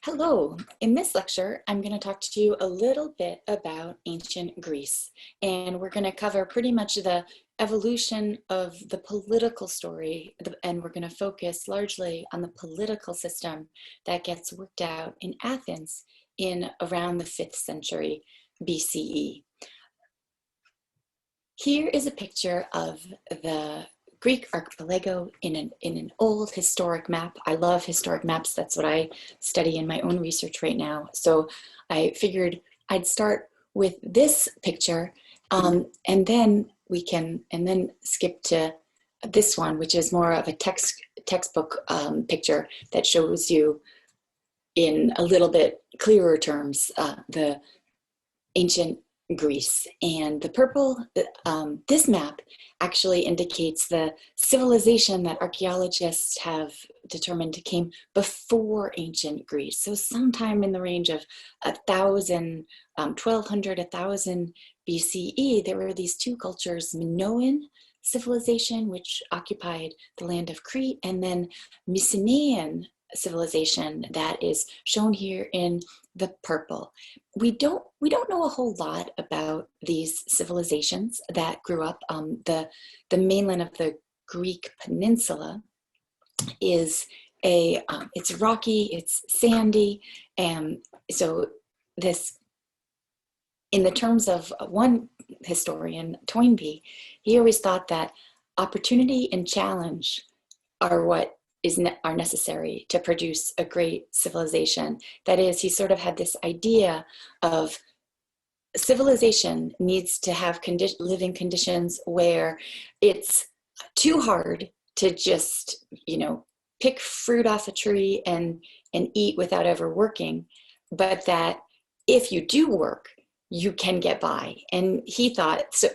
Hello. In this lecture, I'm going to talk to you a little bit about ancient Greece, and we're going to cover pretty much the evolution of the political story, and we're going to focus largely on the political system that gets worked out in Athens in around the 5th century BCE. Here is a picture of the Greek archipelago in an old historic map. I love historic maps. That's what I study in my own research right now. So I figured I'd start with this picture, and then skip to this one, which is more of a textbook picture that shows you in a little bit clearer terms the ancient Greece. And the purple, this map actually indicates the civilization that archaeologists have determined came before ancient Greece. So sometime in the range of 1200, 1000 BCE, there were these two cultures, Minoan civilization, which occupied the land of Crete, and then Mycenaean civilization that is shown here in the purple. We don't know a whole lot about these civilizations that grew up. The mainland of the Greek peninsula is it's rocky, it's sandy, and so this, in the terms of one historian, Toynbee, he always thought that opportunity and challenge are what are necessary to produce a great civilization. That is, he sort of had this idea of civilization needs to have living conditions where it's too hard to just, pick fruit off a tree and eat without ever working, but that if you do work, you can get by. And he thought, so,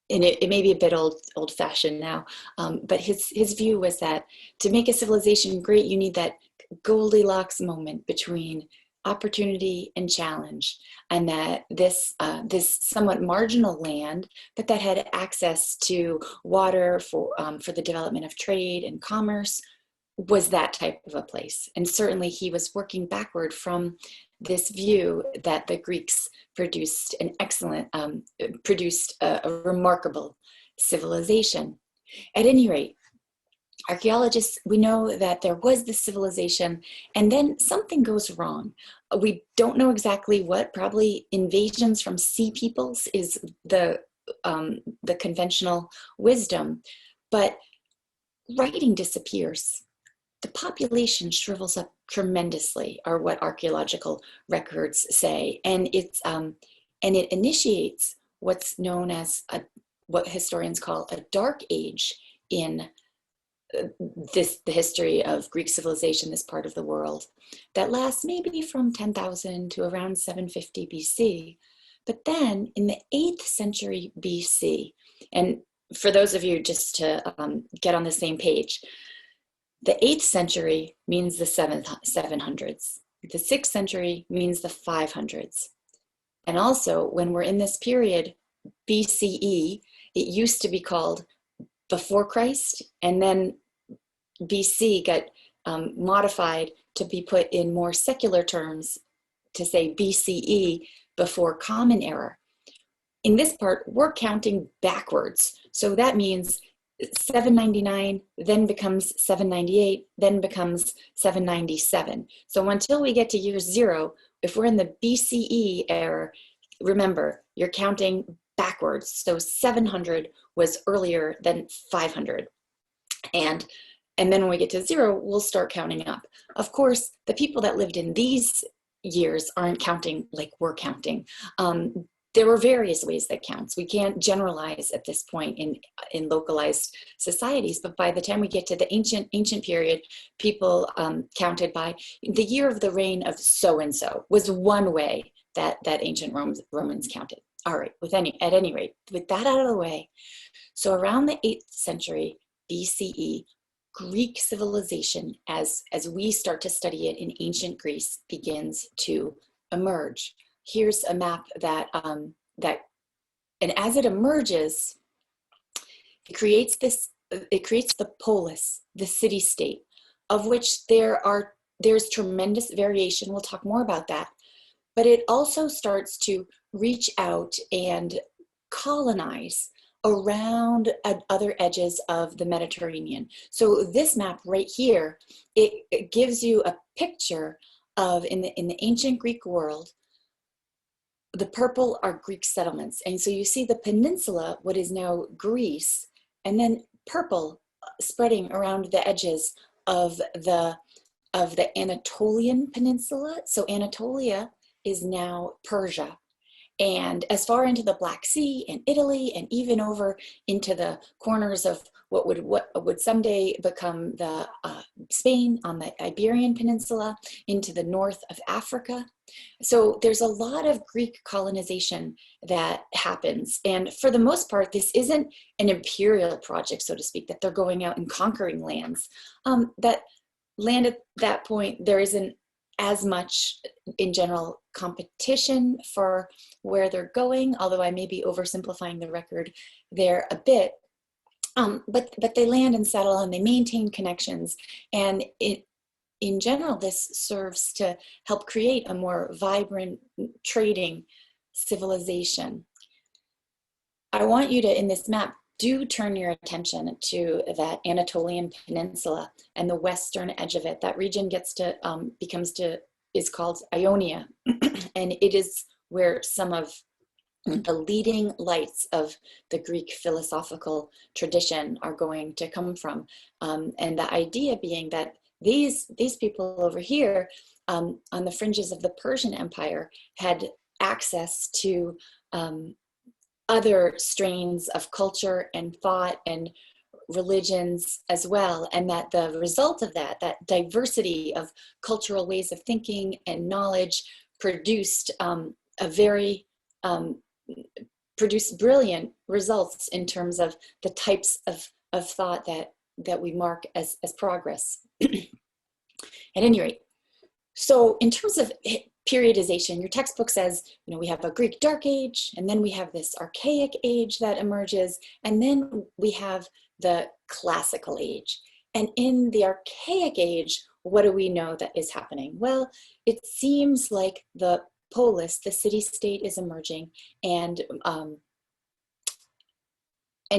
and it may be a bit old-fashioned now, but his view was that to make a civilization great, you need that Goldilocks moment between opportunity and challenge, and that this somewhat marginal land, but that had access to water for the development of trade and commerce, was that type of a place. And certainly he was working backward from this view that the Greeks produced a remarkable civilization. At any rate, archaeologists, we know that there was this civilization, and then something goes wrong. We don't know exactly what. Probably invasions from sea peoples is the conventional wisdom, but writing disappears. The population shrivels up tremendously, are what archaeological records say, and it initiates what's known as what historians call a dark age in the history of Greek civilization, this part of the world, that lasts maybe from 10,000 to around 750 BC. But then in the 8th century BC, and for those of you just to get on the same page, the 8th century means the 700s. The 6th century means the 500s. And also, when we're in this period, BCE, it used to be called before Christ, and then BC got modified to be put in more secular terms to say BCE, before Common Era. In this part, we're counting backwards. So that means 799 then becomes 798, then becomes 797. So until we get to year 0, if we're in the BCE era, remember, you're counting backwards. So 700 was earlier than 500. And then when we get to 0, we'll start counting up. Of course, the people that lived in these years aren't counting like we're counting. There were various ways that counts. We can't generalize at this point in localized societies, but by the time we get to the ancient period, people counted by the year of the reign of so-and-so was one way that ancient Romans counted. All right, at any rate, with that out of the way, so around the 8th century BCE, Greek civilization, as we start to study it in ancient Greece, begins to emerge. Here's a map that and as it emerges, it creates the polis, the city-state, of which there are there's tremendous variation. We'll talk more about that. But it also starts to reach out and colonize around other edges of the Mediterranean. So this map right here, it gives you a picture of, in the ancient Greek world, the purple are Greek settlements. And so you see the peninsula, what is now Greece, and then purple spreading around the edges of the Anatolian Peninsula. So Anatolia is now Persia. And as far into the Black Sea and Italy, and even over into the corners of what would someday become the Spain on the Iberian Peninsula, into the north of Africa. So there's a lot of Greek colonization that happens. And for the most part, this isn't an imperial project, so to speak, that they're going out and conquering lands. That land at that point, there isn't as much in general competition for where they're going, although I may be oversimplifying the record there a bit. But they land and settle and they maintain connections. And in general, this serves to help create a more vibrant trading civilization. I want you to, in this map, do turn your attention to that Anatolian Peninsula and the western edge of it. That region is called Ionia, and it is where some of the leading lights of the Greek philosophical tradition are going to come from. And the idea being that these people over here on the fringes of the Persian Empire had access to other strains of culture and thought and religions as well, and that the result of that diversity of cultural ways of thinking and knowledge produced produced brilliant results in terms of the types of thought that we mark as progress. At any rate, so in terms of periodization, your textbook says, we have a Greek Dark Age, and then we have this Archaic Age that emerges, and then we have the Classical Age. And in the Archaic Age, what do we know that is happening? Well, it seems like the polis, the city-state, is emerging and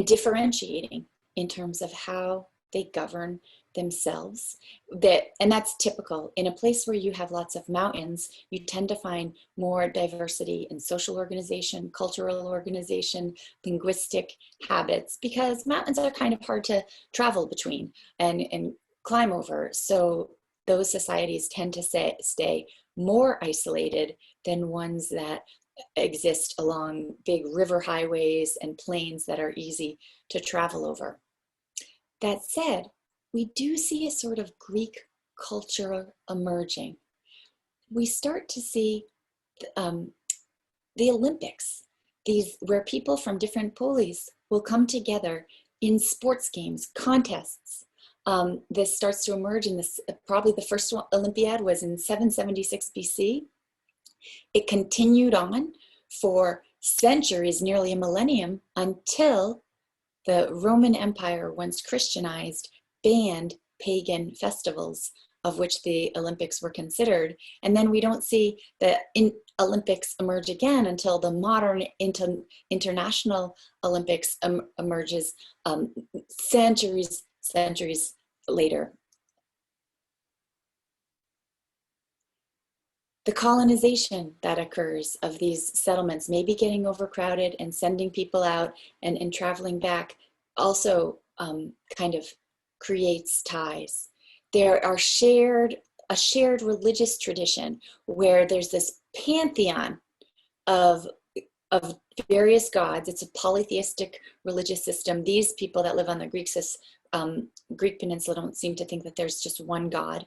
differentiating in terms of how they govern themselves. And that's typical. In a place where you have lots of mountains, you tend to find more diversity in social organization, cultural organization, linguistic habits, because mountains are kind of hard to travel between and climb over. So those societies tend to stay more isolated than ones that exist along big river highways and plains that are easy to travel over. That said, we do see a sort of Greek culture emerging. We start to see the Olympics, where people from different polis will come together in sports games, contests. This starts to emerge in this, probably the first Olympiad was in 776 BC. It continued on for centuries, nearly a millennium, until the Roman Empire, once Christianized, banned pagan festivals, of which the Olympics were considered. And then we don't see the Olympics emerge again until the modern international Olympics emerges centuries later. The colonization that occurs of these settlements, maybe getting overcrowded and sending people out and traveling back, also kind of creates ties. There are a shared religious tradition where there's this pantheon of various gods. It's a polytheistic religious system. These people that live on the Greek peninsula don't seem to think that there's just one God.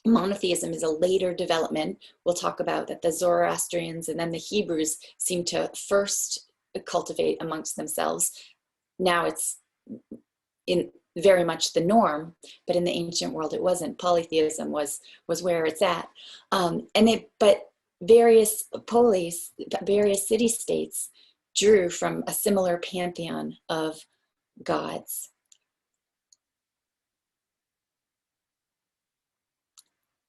Monotheism is a later development. We'll talk about that the Zoroastrians and then the Hebrews seem to first cultivate amongst themselves. Now it's in very much the norm, but in the ancient world it wasn't. Polytheism was where it's at. But various polis, various city-states drew from a similar pantheon of gods.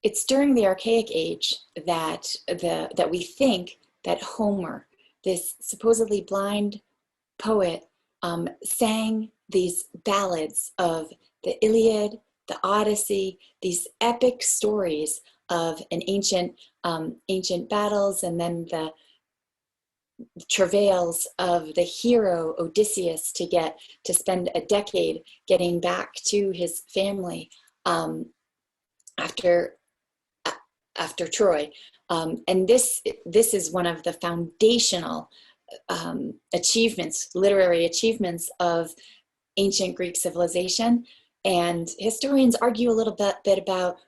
it's during the Archaic Age that we think that Homer, this supposedly blind poet, sang these ballads of the Iliad, the Odyssey, these epic stories of an ancient battles, and then the travails of the hero Odysseus to spend a decade getting back to his family after Troy. And this is one of the foundational achievements, literary achievements of ancient Greek civilization. And historians argue a little bit about,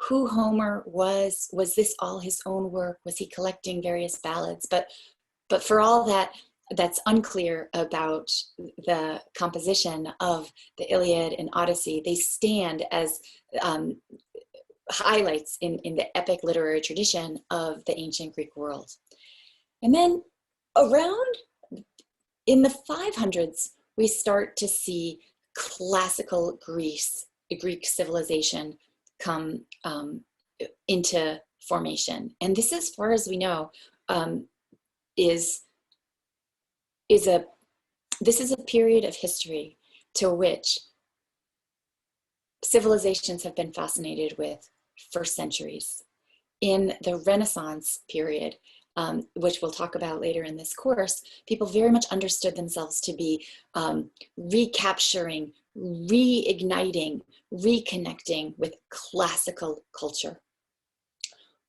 who Homer was this all his own work? Was he collecting various ballads? But for all that's unclear about the composition of the Iliad and Odyssey. They stand as highlights in the epic literary tradition of the ancient Greek world. And then around in the 500s, we start to see classical Greek civilization come into formation. And this, as far as we know, this is a period of history to which civilizations have been fascinated with for centuries. In the Renaissance period, which we'll talk about later in this course, people very much understood themselves to be recapturing, reigniting, reconnecting with classical culture.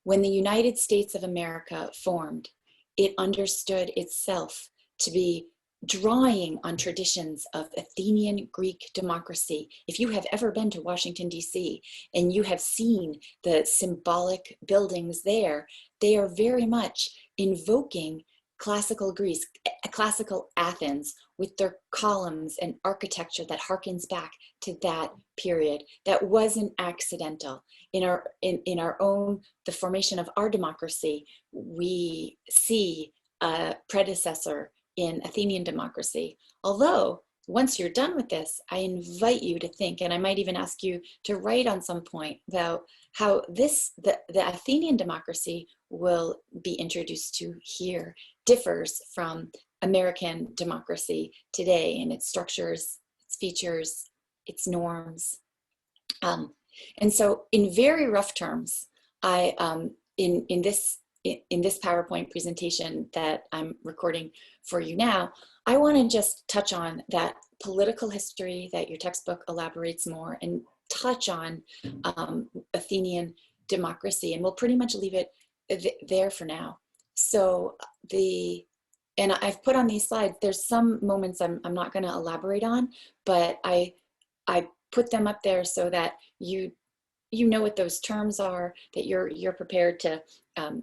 When the United States of America formed, it understood itself to be drawing on traditions of Athenian Greek democracy. If you have ever been to Washington, D.C., and you have seen the symbolic buildings there, they are very much invoking classical Greece, classical Athens, with their columns and architecture that harkens back to that period. That wasn't accidental. In our own, the formation of our democracy, we see a predecessor in Athenian democracy. Although, once you're done with this, I invite you to think, and I might even ask you to write on some point about how the Athenian democracy will be introduced to here differs from American democracy today in its structures, its features, its norms. And so in very rough terms, in this PowerPoint presentation that I'm recording for you now, I want to just touch on that political history that your textbook elaborates more, and touch on Athenian democracy, and we'll pretty much leave it there for now. So and I've put on these slides, there's some moments I'm not going to elaborate on, but I put them up there so that you know what those terms are, that you're prepared to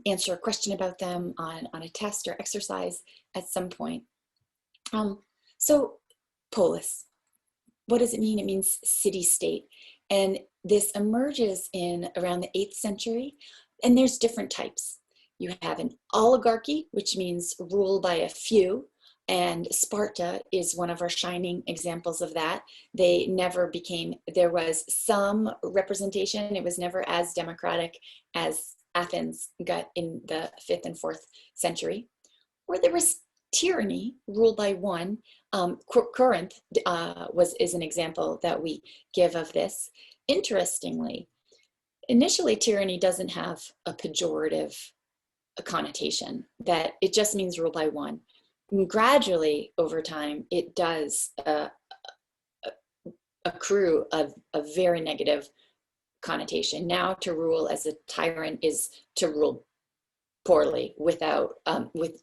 answer a question about them on a test or exercise at some point. So polis, what does it mean? It means city-state. And this emerges in around the 8th century, and there's different types. You have an oligarchy, which means rule by a few, and Sparta is one of our shining examples of that. There was some representation. It was never as democratic as Athens got in the 5th and 4th century. Or there was tyranny, ruled by one. Corinth is an example that we give of this. Interestingly, initially tyranny doesn't have a pejorative connotation, that it just means rule by one. And gradually, over time, it does accrue a very negative connotation. Now, to rule as a tyrant is to rule poorly, with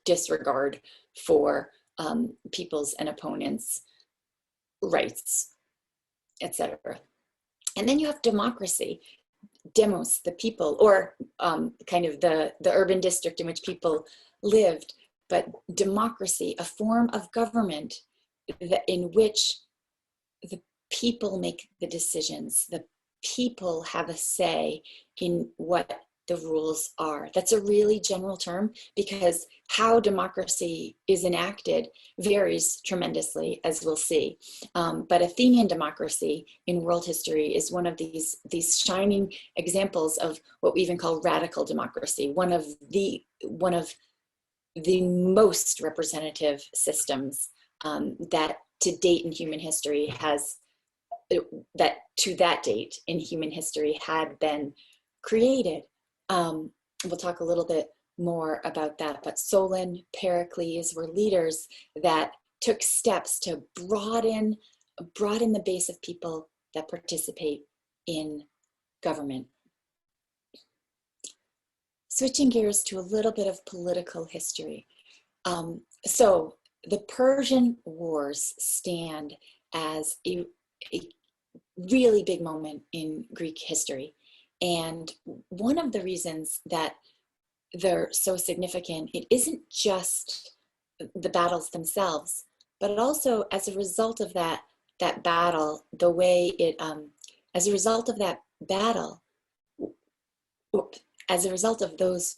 disregard for people's and opponents' rights, etc. And then you have democracy. Demos, the people, or kind of the urban district in which people lived, but democracy, a form of government in which the people make the decisions, the people have a say in what the rules are. That's a really general term because how democracy is enacted varies tremendously, as we'll see. But Athenian democracy in world history is one of these shining examples of what we even call radical democracy, one of the most representative systems that to date in human history that to that date in human history had been created. We'll talk a little bit more about that, but Solon, Pericles were leaders that took steps to broaden the base of people that participate in government. Switching gears to a little bit of political history. So the Persian Wars stand as a really big moment in Greek history. And one of the reasons that they're so significant, it isn't just the battles themselves, but also as a result of that battle, the way it, as a result of that battle, as a result of those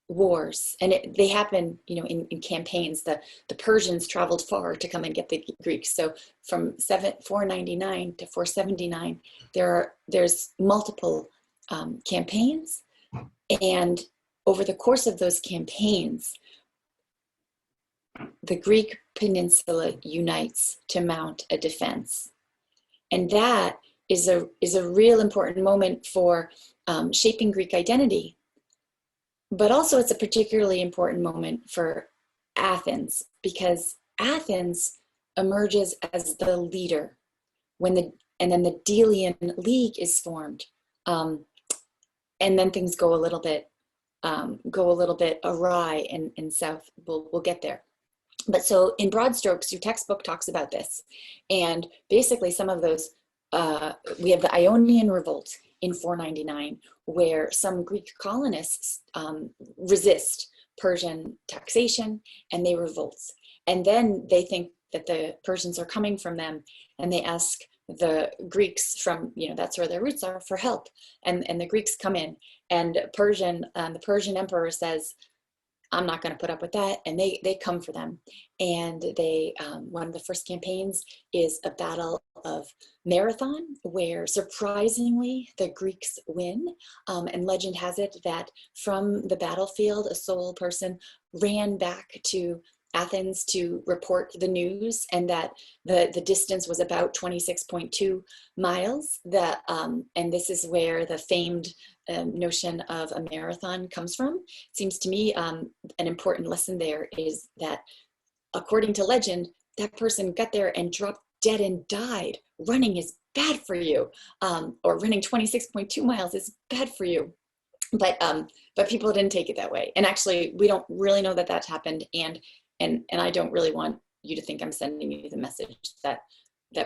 wars, and they happen, in campaigns. The Persians traveled far to come and get the Greeks. So from 499 to 479, there's multiple campaigns, and over the course of those campaigns, the Greek peninsula unites to mount a defense, and that is a real important moment for shaping Greek identity. But also it's a particularly important moment for Athens because Athens emerges as the leader and then the Delian League is formed. And then things go a little bit awry in South. We'll get there. But so in broad strokes, your textbook talks about this. And basically some of those, we have the Ionian Revolt in 499, where some Greek colonists resist Persian taxation and they revolt. And then they think that the Persians are coming from them and they ask the Greeks from, that's where their roots are, for help. And the Greeks come in and the Persian emperor says, I'm not going to put up with that. And they come for them. And one of the first campaigns is a battle of Marathon, where surprisingly the Greeks win. And legend has it that from the battlefield, a sole person ran back to Athens to report the news, and that the distance was about 26.2 miles. And this is where the famed notion of a marathon comes from. It seems to me an important lesson there is that, according to legend, that person got there and dropped dead and died. Running is bad for you, or running 26.2 miles is bad for you. But people didn't take it that way. And actually, we don't really know that happened. And I don't really want you to think I'm sending you the message that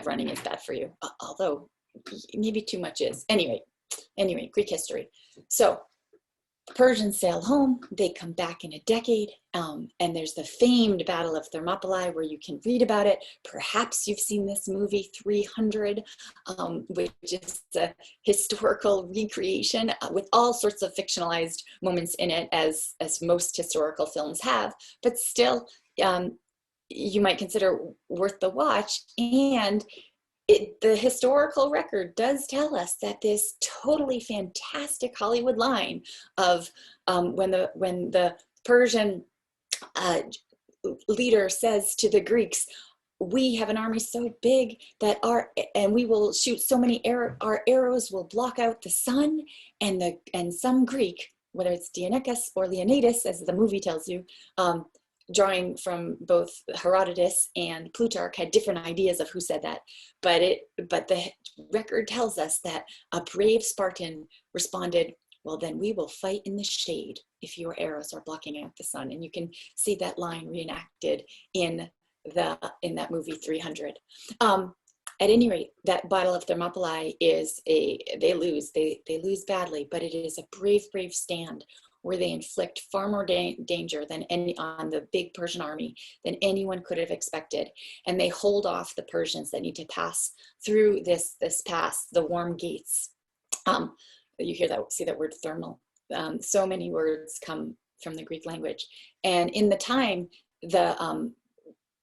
running is bad for you, although maybe too much is. Anyway, Greek history. So Persians sail home, they come back in a decade, and there's the famed Battle of Thermopylae where you can read about it. Perhaps you've seen this movie 300, which is a historical recreation with all sorts of fictionalized moments in it, as most historical films have, but still you might consider worth the watch. And the historical record does tell us that this totally fantastic Hollywood line of when the Persian leader says to the Greeks, we have an army so big that we will shoot so many our arrows will block out the sun, and some Greek, whether it's Dionysus or Leonidas, as the movie tells you, drawing from both Herodotus and Plutarch, had different ideas of who said that, but the record tells us that a brave Spartan responded, well, then we will fight in the shade if your arrows are blocking out the sun. And you can see that line reenacted in that movie 300. At any rate, that Battle of Thermopylae they lose badly, but it is a brave stand where they inflict far more danger on the big Persian army than anyone could have expected. And they hold off the Persians that need to pass through this pass, the Warm Gates. You see that word thermal So many words come from the Greek language. And in the time, the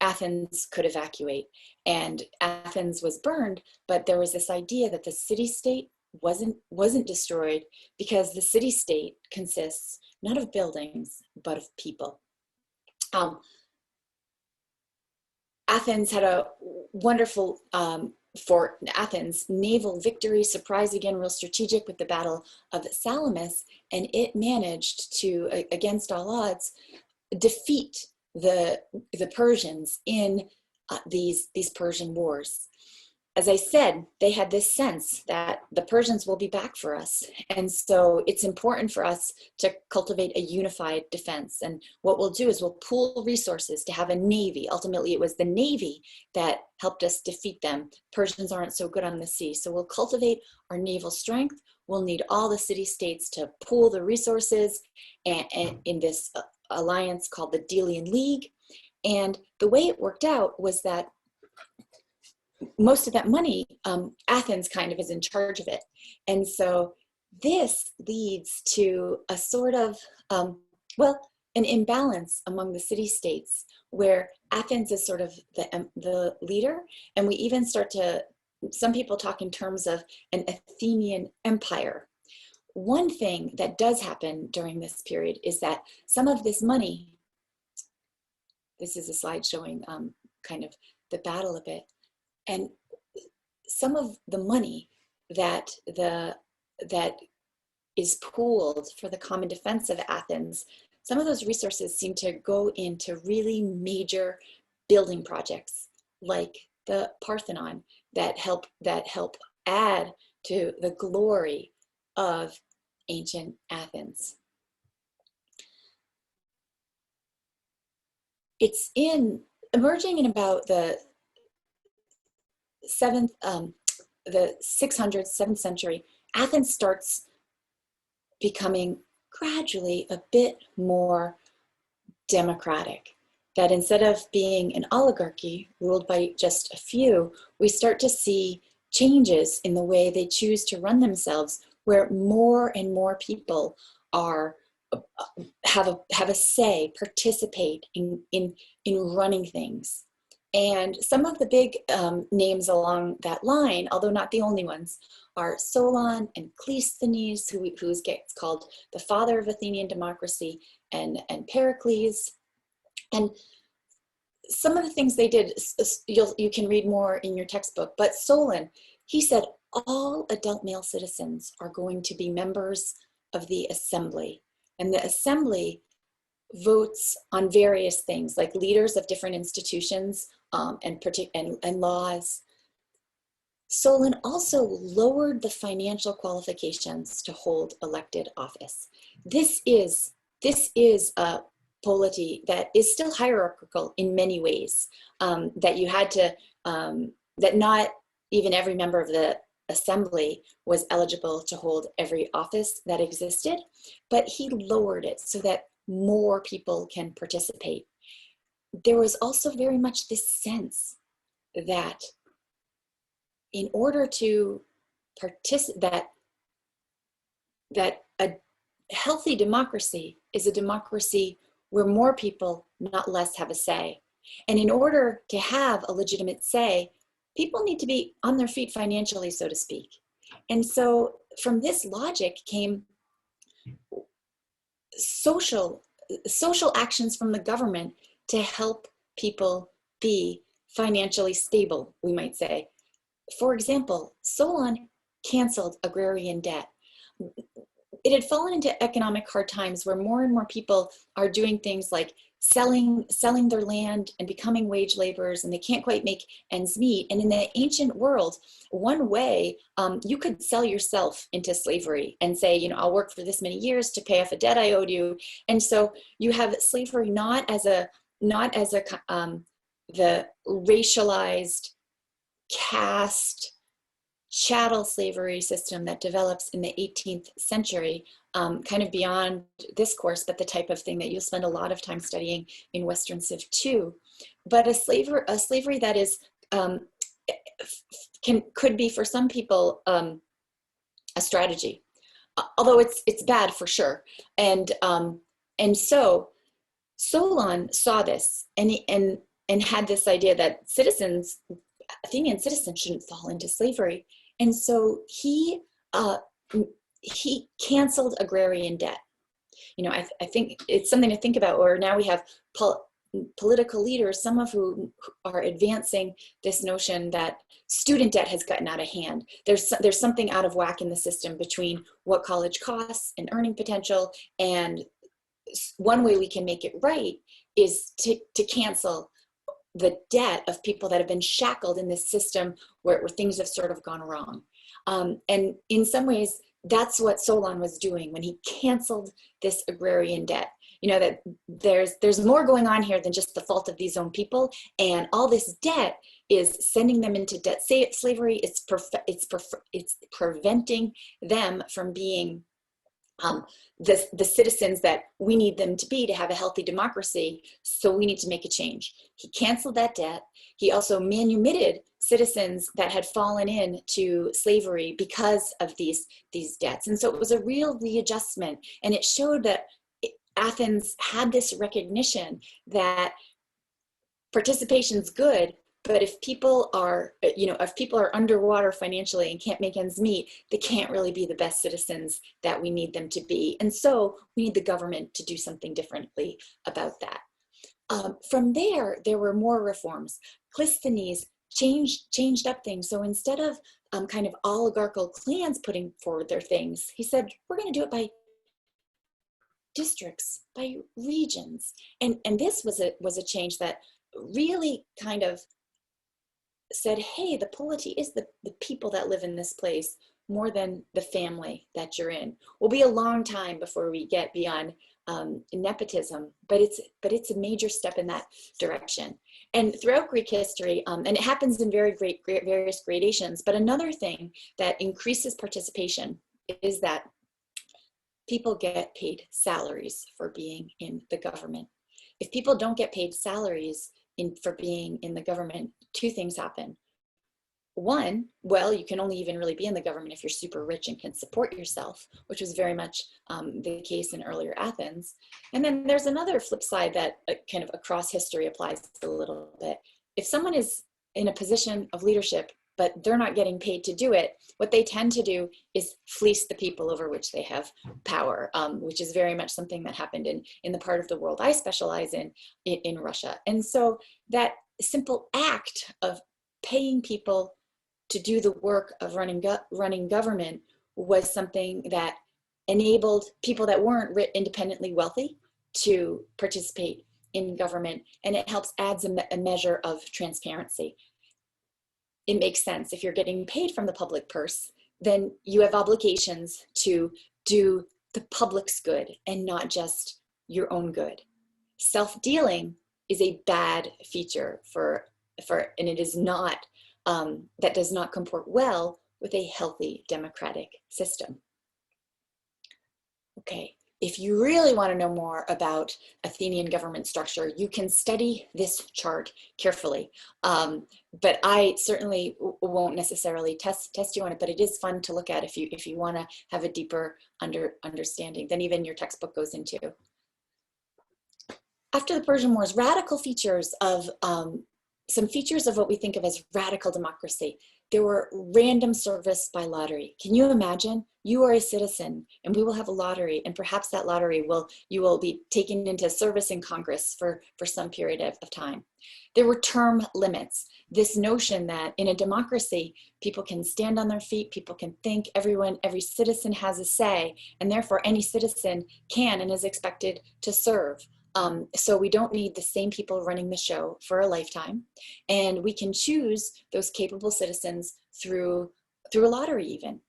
Athens could evacuate, and Athens was burned, but there was this idea that the city-state wasn't destroyed, because the city-state consists not of buildings, but of people. Athens had a wonderful, for Athens, naval victory, surprise again, real strategic with the Battle of Salamis, and it managed to, against all odds, defeat the Persians in these Persian wars. As I said, they had this sense that the Persians will be back for us. And so it's important for us to cultivate a unified defense. And what we'll do is we'll pool resources to have a navy. Ultimately, it was the navy that helped us defeat them. Persians aren't so good on the sea. So we'll cultivate our naval strength. We'll need all the city-states to pool the resources and in this alliance called the Delian League. And the way it worked out was that most of that money, Athens kind of is in charge of it. And so this leads to a sort of, an imbalance among the city-states, where Athens is sort of the leader. And we even start to, some people talk in terms of an Athenian empire. One thing that does happen during this period is that some of this money, this is a slide showing kind of the battle a bit, and some of the money that is pooled for the common defense of Athens, some of those resources seem to go into really major building projects like the Parthenon that help add to the glory of ancient Athens. It's emerging in about the 600s, 7th century. Athens starts becoming gradually a bit more democratic. That instead of being an oligarchy ruled by just a few, we start to see changes in the way they choose to run themselves, where more and more people have a say, participate in running things. And some of the big names along that line, although not the only ones, are Solon and Cleisthenes, who gets called the father of Athenian democracy, and Pericles. And some of the things they did, you can read more in your textbook, but Solon, he said, all adult male citizens are going to be members of the assembly. And the assembly votes on various things, like leaders of different institutions and laws. Solon also lowered the financial qualifications to hold elected office. This is a polity that is still hierarchical in many ways, that you had to, that not even every member of the assembly was eligible to hold every office that existed, but he lowered it so that more people can participate. There was also very much this sense that in order to participate, that a healthy democracy is a democracy where more people, not less, have a say. And in order to have a legitimate say, people need to be on their feet financially, so to speak. And so from this logic came social actions from the government to help people be financially stable, we might say. For example, Solon canceled agrarian debt. It had fallen into economic hard times where more and more people are doing things like selling their land and becoming wage laborers, and they can't quite make ends meet. And in the ancient world, one way you could sell yourself into slavery and say, I'll work for this many years to pay off a debt I owed you. And so you have slavery not as the racialized caste chattel slavery system that develops in the 18th century, kind of beyond this course, but the type of thing that you'll spend a lot of time studying in Western Civ 2. But a slavery that is could be for some people a strategy. although it's bad for sure. And so Solon saw this, and had this idea that citizens, Athenian citizens, shouldn't fall into slavery. And so he canceled agrarian debt. I think it's something to think about. Or now we have political leaders, some of who are advancing this notion that student debt has gotten out of hand. There's something out of whack in the system between what college costs and earning potential. And one way we can make it right is to cancel the debt of people that have been shackled in this system where things have sort of gone wrong. And in some ways, that's what Solon was doing when he canceled this agrarian debt. That there's more going on here than just the fault of these own people, and all this debt is sending them into debt slavery. It's preventing them from being the citizens that we need them to be to have a healthy democracy. So we need to make a change. He canceled that debt. He also manumitted citizens that had fallen into slavery because of these debts. And so it was a real readjustment. And it showed that Athens had this recognition that participation's good, but if people are underwater financially and can't make ends meet, they can't really be the best citizens that we need them to be. And so we need the government to do something differently about that. From there were more reforms. Clisthenes changed up things. So instead of kind of oligarchical clans putting forward their things, he said, we're going to do it by districts, by regions. And this was a change that really kind of said, hey, the polity is the people that live in this place more than the family that you're in. Will be a long time before we get beyond nepotism, but it's a major step in that direction. And throughout Greek history, and it happens in various gradations, but another thing that increases participation is that people get paid salaries for being in the government. If people don't get paid salaries for being in the government, two things happen. One, well, you can only even really be in the government if you're super rich and can support yourself, which was very much the case in earlier Athens. And then there's another flip side that kind of across history applies a little bit. If someone is in a position of leadership, but they're not getting paid to do it, what they tend to do is fleece the people over which they have power, which is very much something that happened in the part of the world I specialize in Russia. And so that simple act of paying people to do the work of running government was something that enabled people that weren't independently wealthy to participate in government, and it helps adds a measure of transparency. It makes sense. If you're getting paid from the public purse, then you have obligations to do the public's good and not just your own good. Self-dealing is a bad feature and it is not, that does not comport well with a healthy democratic system. Okay, if you really want to know more about Athenian government structure, you can study this chart carefully. But I certainly won't necessarily test you on it, but it is fun to look at if you want to have a deeper understanding than even your textbook goes into. After the Persian Wars, radical features of some features of what we think of as radical democracy. There were random service by lottery. Can you imagine? You are a citizen and we will have a lottery, and perhaps that lottery you will be taken into service in Congress for some period of time. There were term limits. This notion that in a democracy, people can stand on their feet, people can think, every citizen has a say, and therefore any citizen can and is expected to serve. So we don't need the same people running the show for a lifetime, and we can choose those capable citizens through a lottery even.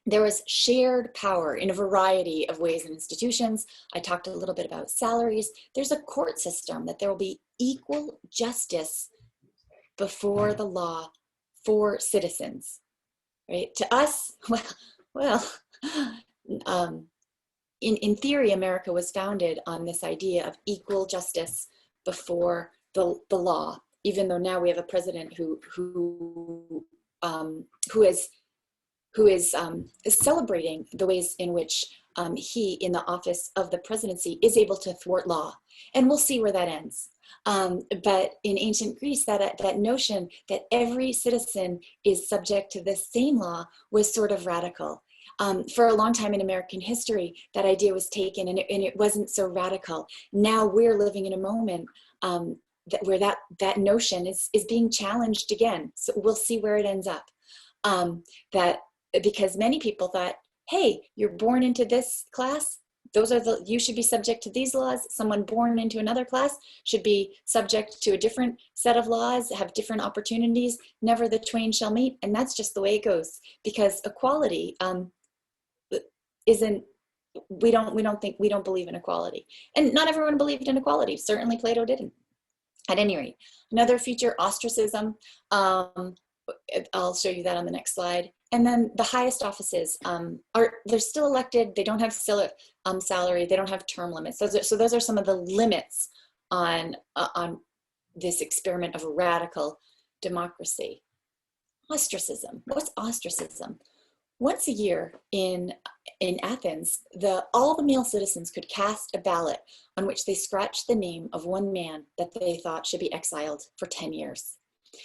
There was shared power in a variety of ways and institutions. I talked a little bit about salaries. There's a court system, that there will be equal justice before the law for citizens, right? To us, in theory, America was founded on this idea of equal justice before the law, even though now we have a president who has is celebrating the ways in which he, in the office of the presidency, is able to thwart law. And we'll see where that ends. But in ancient Greece, that notion that every citizen is subject to the same law was sort of radical. For a long time in American history, that idea was taken, and it wasn't so radical. Now we're living in a moment where that notion is being challenged again. So we'll see where it ends up. Because many people thought, hey, you're born into this class, you should be subject to these laws. Someone born into another class should be subject to a different set of laws, have different opportunities. Never the twain shall meet. And that's just the way it goes, because equality we don't believe in equality. And not everyone believed in equality. Certainly Plato didn't. At any rate, another feature, ostracism. I'll show you that on the next slide. And then the highest offices they're still elected. They don't have salary. They don't have term limits. So those are some of the limits on this experiment of radical democracy. Ostracism. What's ostracism? Once a year in Athens, all the male citizens could cast a ballot on which they scratched the name of one man that they thought should be exiled for 10 years.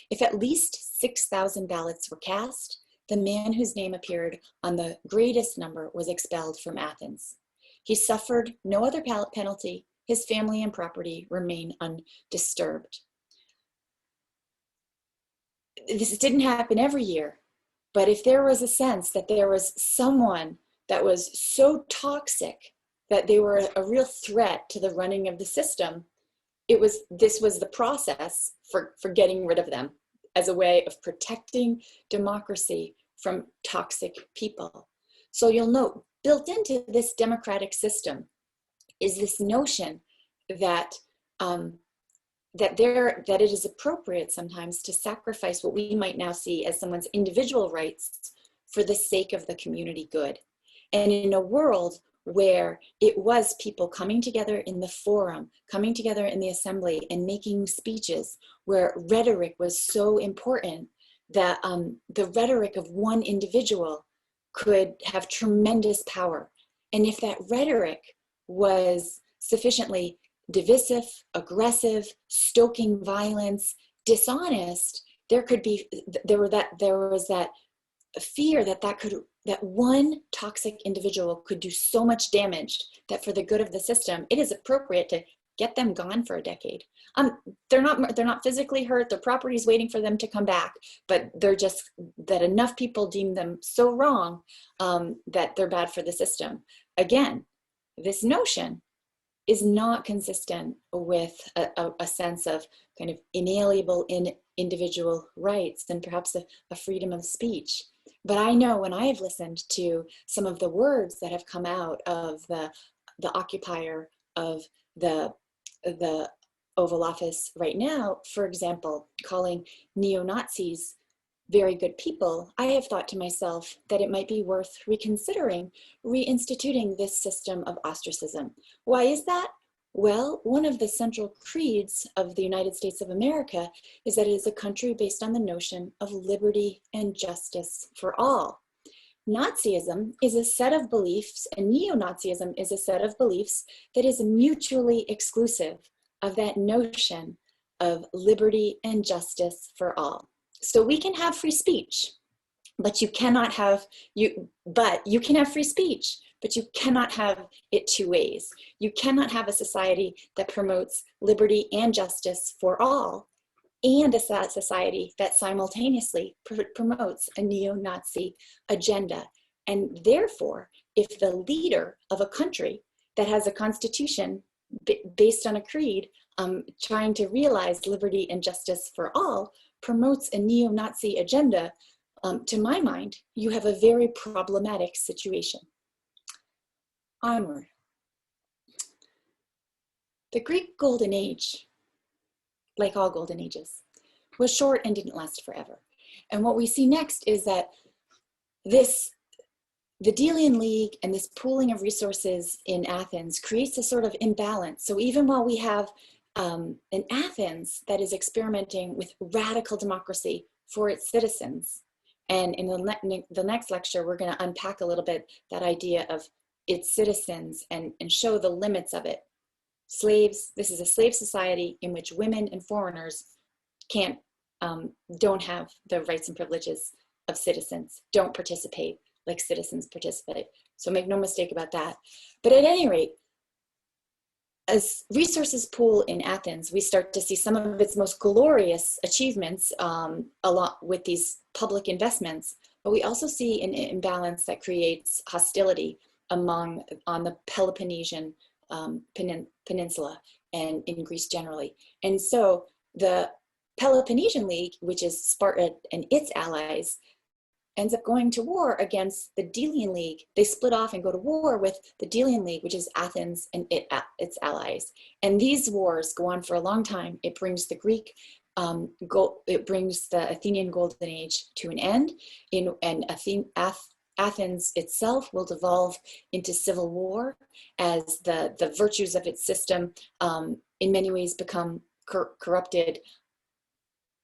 If at least 6,000 ballots were cast, the man whose name appeared on the greatest number was expelled from Athens. He suffered no other penalty. His family and property remain undisturbed. This didn't happen every year, but if there was a sense that there was someone that was so toxic that they were a real threat to the running of the system, this was the process for getting rid of them, as a way of protecting democracy from toxic people. So you'll note, built into this democratic system is this notion that it is appropriate sometimes to sacrifice what we might now see as someone's individual rights for the sake of the community good. And in a world where it was people coming together in the forum, coming together in the assembly and making speeches, where rhetoric was so important, that the rhetoric of one individual could have tremendous power. And if that rhetoric was sufficiently divisive, aggressive, stoking violence, dishonest, there was that fear that one toxic individual could do so much damage that for the good of the system, it is appropriate to get them gone for a decade. They're not physically hurt, their property's waiting for them to come back, but they're just that enough people deem them so wrong that they're bad for the system. Again, this notion is not consistent with a sense of kind of inalienable individual rights and perhaps a freedom of speech. But I know when I have listened to some of the words that have come out of the occupier of the Oval Office right now, for example, calling neo-Nazis very good people, I have thought to myself that it might be worth reconsidering reinstituting this system of ostracism. Why is that? Well, one of the central creeds of the United States of America is that it is a country based on the notion of liberty and justice for all. Nazism is a set of beliefs, and neo-Nazism is a set of beliefs that is mutually exclusive of that notion of liberty and justice for all. So we can have free speech, but you can have free speech, but you cannot have it two ways. You cannot have a society that promotes liberty and justice for all, and a society that simultaneously promotes a neo-Nazi agenda. And therefore, if the leader of a country that has a constitution based on a creed trying to realize liberty and justice for all promotes a neo-Nazi agenda, to my mind, you have a very problematic situation. Onward. The Greek Golden Age, like all golden ages, was short and didn't last forever. And what we see next is that the Delian League and this pooling of resources in Athens creates a sort of imbalance. So even while we have an Athens that is experimenting with radical democracy for its citizens, And in the next lecture, we're going to unpack a little bit that idea of its citizens and show the limits of it. Slaves, this is a slave society in which women and foreigners don't have the rights and privileges of citizens, don't participate like citizens participate. So make no mistake about that. But at any rate, as resources pool in Athens, we start to see some of its most glorious achievements along with these public investments, but we also see an imbalance that creates hostility on the Peloponnesian Peninsula and in Greece generally. And so the Peloponnesian League, which is Sparta and its allies, ends up going to war against the Delian League. They split off and go to war with the Delian League, which is Athens and its allies. And these wars go on for a long time. It brings the it brings the Athenian Golden Age to an end, and Athens itself will devolve into civil war as the virtues of its system in many ways become corrupted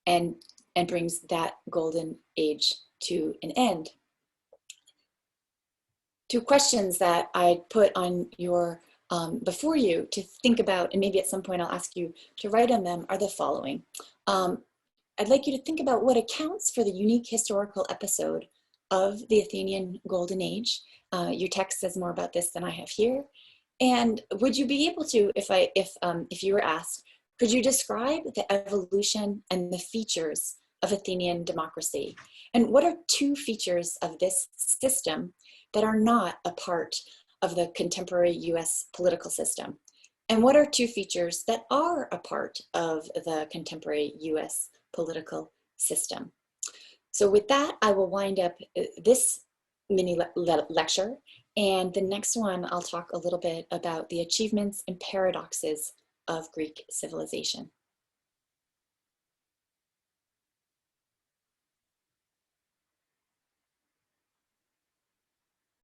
and brings that golden age to an end. Two questions that I put on your before you to think about, and maybe at some point I'll ask you to write on them, are the following. I'd like you to think about what accounts for the unique historical episode of the Athenian Golden Age. Your text says more about this than I have here. And would you be able to, if you were asked, could you describe the evolution and the features of Athenian democracy? And what are two features of this system that are not a part of the contemporary US political system? And what are two features that are a part of the contemporary US political system? So with that, I will wind up this mini lecture. And the next one, I'll talk a little bit about the achievements and paradoxes of Greek civilization.